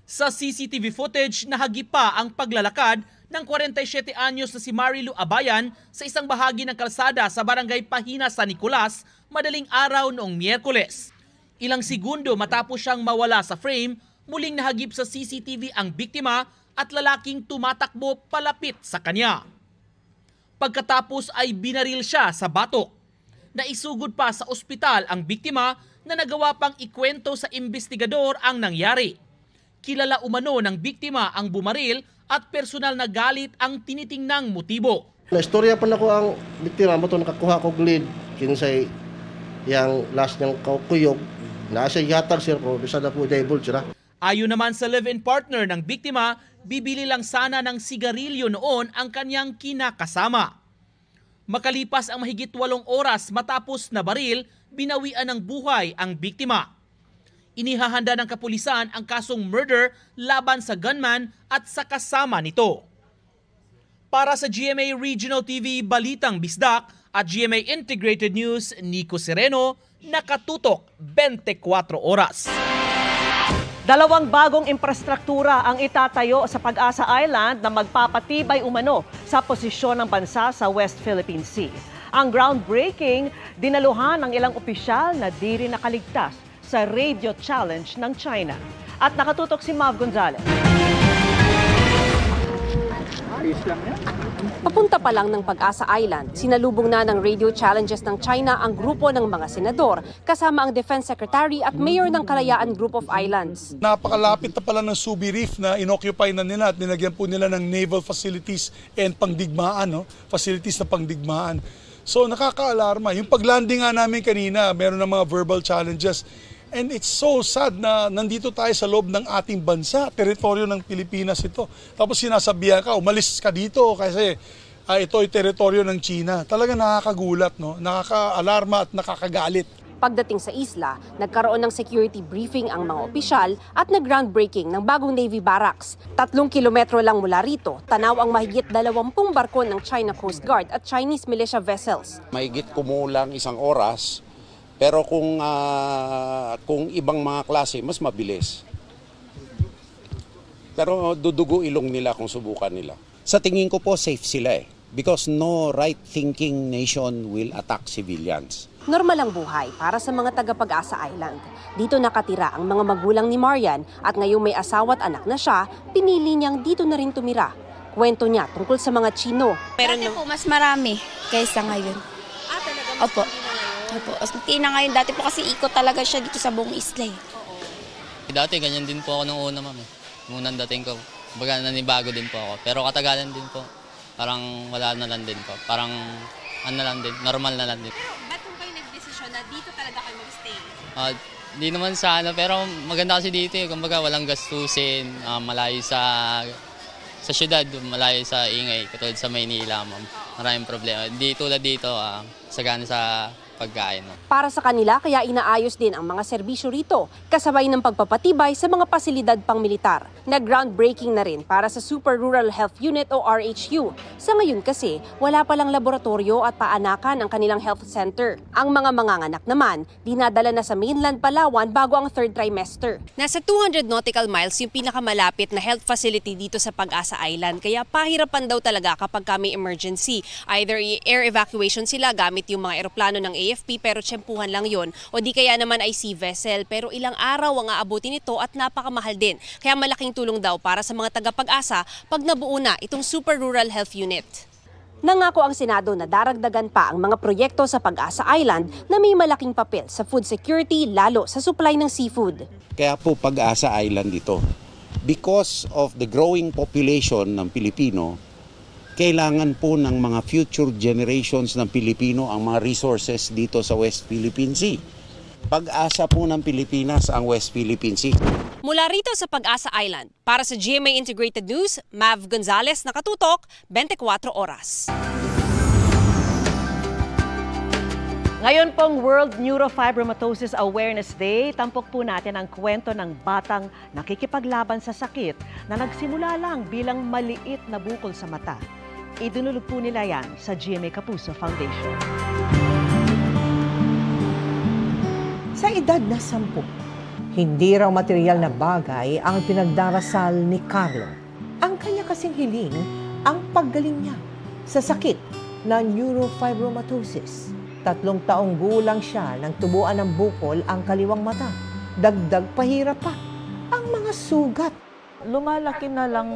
Sa CCTV footage, nahagip pa ang paglalakad ng 47 anyos na si Marilu Abayan sa isang bahagi ng kalsada sa barangay Pahina, San Nicolas, madaling araw noong Miyerkules. Ilang segundo matapos siyang mawala sa frame, muling nahagip sa CCTV ang biktima at lalaking tumatakbo palapit sa kanya. Pagkatapos ay binaril siya sa batok. Naisugod pa sa ospital ang biktima na nagawa pang ikwento sa investigador ang nangyari. Kilala umano ng biktima ang bumaril at personal na galit ang tinitingnang motibo. Naistorya pa na ko ang biktima mo ito nakakuha ko lead kinsay yang last niyang kuyog na siya yatag sir ko bisa na po devil sira. Ayon naman sa live-in partner ng biktima, bibili lang sana ng sigarilyo noon ang kanyang kinakasama. Makalipas ang mahigit 8 oras matapos na baril, binawian ng buhay ang biktima. Inihahanda ng kapulisan ang kasong murder laban sa gunman at sa kasama nito. Para sa GMA Regional TV Balitang Bisdak at GMA Integrated News, Nico Sereno, nakatutok 24 oras. 2 bagong infrastruktura ang itatayo sa Pag-asa Island na magpapatibay umano sa posisyon ng bansa sa West Philippine Sea. Ang groundbreaking, dinaluhan ng ilang opisyal na di rin nakaligtas sa radio challenge ng China. At nakatutok si Mav Gonzalez. Papunta pa lang ng Pag-asa Island, sinalubong na ng radio challenges ng China ang grupo ng mga senador, kasama ang Defense Secretary at Mayor ng Kalayaan Group of Islands. Napakalapit na pala ng Subi Reef na inoccupy na nila at nilagyan po nila ng naval facilities and pangdigmaan, facilities na pangdigmaan. So nakaka-alarma. Yung paglanding nga namin kanina, meron ng mga verbal challenges. And it's so sad na nandito tayo sa loob ng ating bansa, teritoryo ng Pilipinas ito. Tapos sinasabihan ka, umalis ka dito kasi ito ay teritoryo ng China. Talaga nakakagulat, no? Nakaka-alarma at nakakagalit. Pagdating sa isla, nagkaroon ng security briefing ang mga opisyal at nag-groundbreaking ng bagong Navy Barracks. 3 kilometro lang mula rito, tanaw ang mahigit 20 barko ng China Coast Guard at Chinese militia vessels. Mahigit kumulang 1 oras. Pero kung ibang mga klase, mas mabilis. Pero dudugo ilong nila kung subukan nila. Sa tingin ko po, safe sila because no right-thinking nation will attack civilians. Normal ang buhay para sa mga taga-Pag-asa Island. Dito nakatira ang mga magulang ni Marian at ngayong may asawa at anak na siya, pinili niyang dito na rin tumira. Kwento niya tungkol sa mga Chino. Pero po mas marami kaysa ngayon. Opo. Opo. Na ngayon, dati po kasi ikot talaga siya dito sa buong isla. Dati ganyan din po ako nung una, ma'am. Ngunang dating ko, baga nanibago din po ako. Pero katagalan din po. Parang wala na lang din po. Parang ano lang din, normal na lang din. Pero ba't kung kayo nag-desisyon na dito talaga kayo mag-stay? Di naman sa ano, pero maganda kasi dito kumbaga walang gastusin, malayo sa syudad, malayo sa ingay, katulad sa Maynila, ma'am. Maraming problema. Di tulad dito, sagana sa pagkain. Para sa kanila, kaya inaayos din ang mga serbisyo rito, kasabay ng pagpapatibay sa mga pasilidad pang-militar. Nag-groundbreaking na rin para sa Super Rural Health Unit o RHU. Sa ngayon kasi, wala palang laboratorio at paanakan ang kanilang health center. Ang mga manganganak naman, dinadala na sa mainland Palawan bago ang 3rd trimester. Nasa 200 nautical miles yung pinakamalapit na health facility dito sa Pag-asa Island, kaya pahirapan daw talaga kapag may emergency. Either air evacuation sila gamit yung mga eroplano ng AFP pero tsempuhan lang yon, o di kaya naman ay sea vessel pero ilang araw ang aabutin nito at napakamahal din. Kaya malaking tulong daw para sa mga taga-Pag-asa pag nabuo na itong Super Rural Health Unit. Nangako ang Senado na daragdagan pa ang mga proyekto sa Pag-asa Island na may malaking papel sa food security lalo sa supply ng seafood. Kaya po Pag-asa Island ito. Because of the growing population ng Pilipino, kailangan po ng mga future generations ng Pilipino ang mga resources dito sa West Philippine Sea. Pag-asa po ng Pilipinas ang West Philippine Sea. Mula rito sa Pag-asa Island, para sa GMA Integrated News, Mav Gonzalez, nakatutok, 24 oras. Ngayon pong World Neurofibromatosis Awareness Day, tampok po natin ang kwento ng batang nakikipaglaban sa sakit na nagsimula lang bilang maliit na bukol sa mata. Idinulog po nila yan sa GMA Kapuso Foundation. Sa edad na 10, Hindi raw material na bagay ang pinagdarasal ni Carlo. Ang kanya kasing hiling ang paggaling niya sa sakit na neurofibromatosis. 3 taong gulang siya nang tubuan ng bukol ang kaliwang mata. Dagdag pahirap pa ang mga sugat. Lumalaki na lang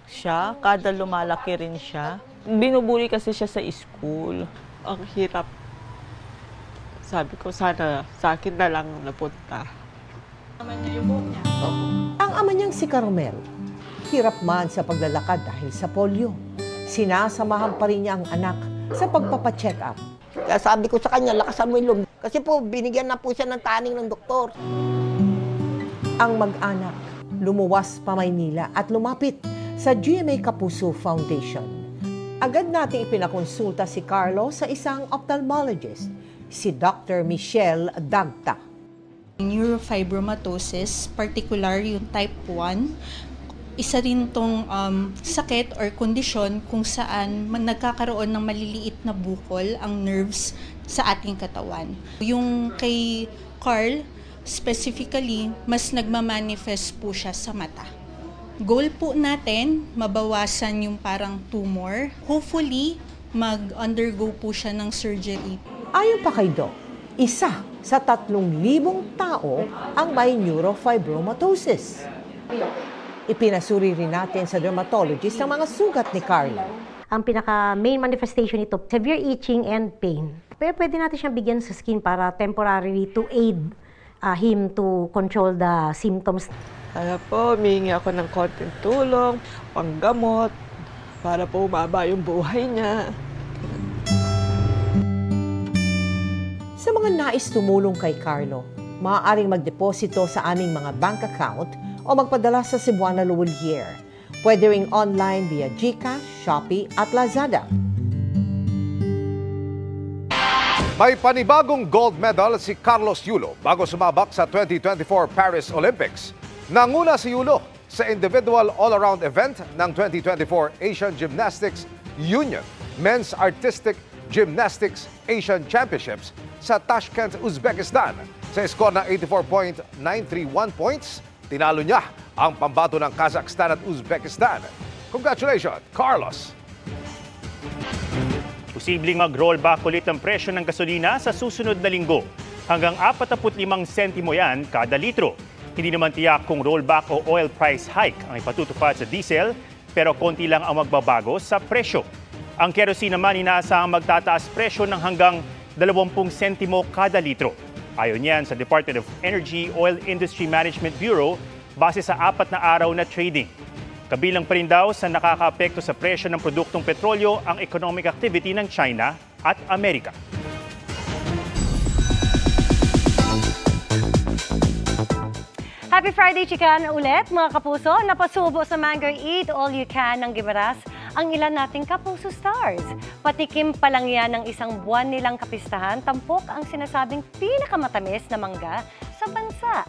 siya, kada lumalaki rin siya. Binubuli kasi siya sa school. Ang hirap. Sabi ko, sana sa akin na lang napunta. Ang ama niyang si Carmel, hirap man sa paglalakad dahil sa polio. Sinasamahan pa rin niya ang anak sa pagpapacheck up. Kaya sabi ko sa kanya, lakasan mo yung loob. Kasi po, binigyan na po siya ng taning ng doktor. Ang mag-anak lumuwas pa Maynila at lumapit sa GMA Kapuso Foundation. Agad nating ipinakonsulta si Carlo sa isang ophthalmologist, si Dr. Michelle Dagta. Neurofibromatosis, particular yung type 1, isa rin tong sakit or kondisyon kung saan nagkakaroon ng maliliit na bukol ang nerves sa ating katawan. Yung kay Carl, specifically, mas nagmamanifest po siya sa mata. Goal po natin, mabawasan yung parang tumor. Hopefully, mag-undergo po siya ng surgery. Ayon pa kay Doc, isa sa 3,000 tao ang may neurofibromatosis. Ipinasuri rin natin sa dermatologist ang mga sugat ni Carlo. Ang pinaka-main manifestation nito, severe itching and pain. Pero pwede natin siyang bigyan sa skin para temporarily to aid him to control the symptoms. Kaya po, humingi ako ng konting tulong, panggamot, para po umaba yung buhay niya. Sa mga nais tumulong kay Carlo, maaaring magdeposito sa aming mga bank account o magpadala sa Cebuana Luwalier. Pwede ring online via GCash, Shopee at Lazada. May panibagong gold medal si Carlos Yulo bago sumabak sa 2024 Paris Olympics. Nanguna si Yulo sa individual all-around event ng 2024 Asian Gymnastics Union Men's Artistic Gymnastics Asian Championships sa Tashkent, Uzbekistan. Sa score na 84.931 points, tinalo niya ang pambato ng Kazakhstan at Uzbekistan. Congratulations, Carlos! Posibleng mag-rollback ulit ang presyo ng gasolina sa susunod na linggo. Hanggang 45 sentimo yan kada litro. Hindi naman tiyak kung rollback o oil price hike ang ipatutupad sa diesel, pero konti lang ang magbabago sa presyo. Ang kerosene naman inaasahang magtataas presyo ng hanggang 20 sentimo kada litro. Ayon yan sa Department of Energy Oil Industry Management Bureau base sa 4 na araw na trading. Kabilang pa rin daw sa nakakaapekto sa presyo ng produktong petrolyo ang economic activity ng China at Amerika. Happy Friday, Chican! Ulit, mga kapuso, napasubo sa Mango Eat All You Can ng Gimaras ang ilan nating kapuso stars. Patikim pa lang yan ng 1 buwan nilang kapistahan, tampok ang sinasabing pinakamatamis na mangga sa bansa.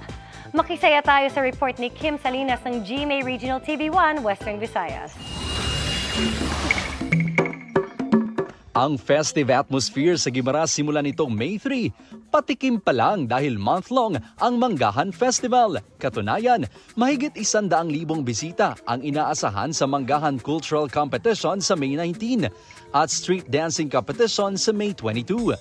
Makisaya tayo sa report ni Kim Salinas ng GMA Regional TV1, Western Visayas. Ang festive atmosphere sa Guimaras simula nitong May 3. Patikim pa lang dahil month-long ang Manggahan Festival. Katunayan, mahigit 100,000 bisita ang inaasahan sa Manggahan Cultural Competition sa May 19 at Street Dancing Competition sa May 22.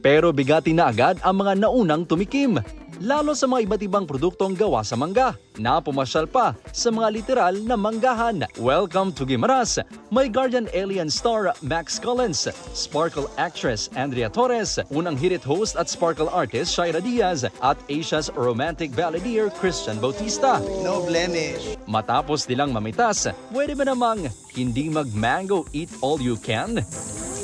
Pero bigati na agad ang mga naunang tumikim, lalo sa mga iba't ibang produktong gawa sa mangga na pumasyal pa sa mga literal na manggahan. Welcome to Guimaras, may Guardian Alien star Max Collins, Sparkle actress Andrea Torres, unang hirit host at Sparkle artist Shaira Diaz, at Asia's romantic balladeer Christian Bautista. No blemish. Matapos nilang mamitas, pwede ba namang hindi mag-mango eat all you can?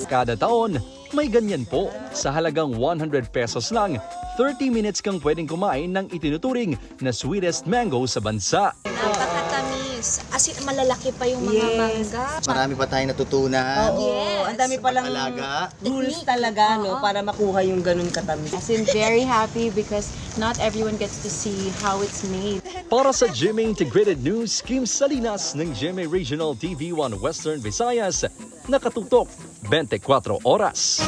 Kada taon, may ganyan po. Sa halagang 100 pesos lang, 30 minutes kang pwedeng kumain ng itinuturing na sweetest mango sa bansa. Napakatamis. As in, malalaki pa yung mga mangga. Marami pa tayong natutunan. Oo, ang dami palang rules talaga no, para makuha yung ganun katamis. As in, very happy because not everyone gets to see how it's made. Para sa GMA Integrated News, Kim Salinas ng GMA Regional TV1 Western Visayas, nakatutok 24 oras.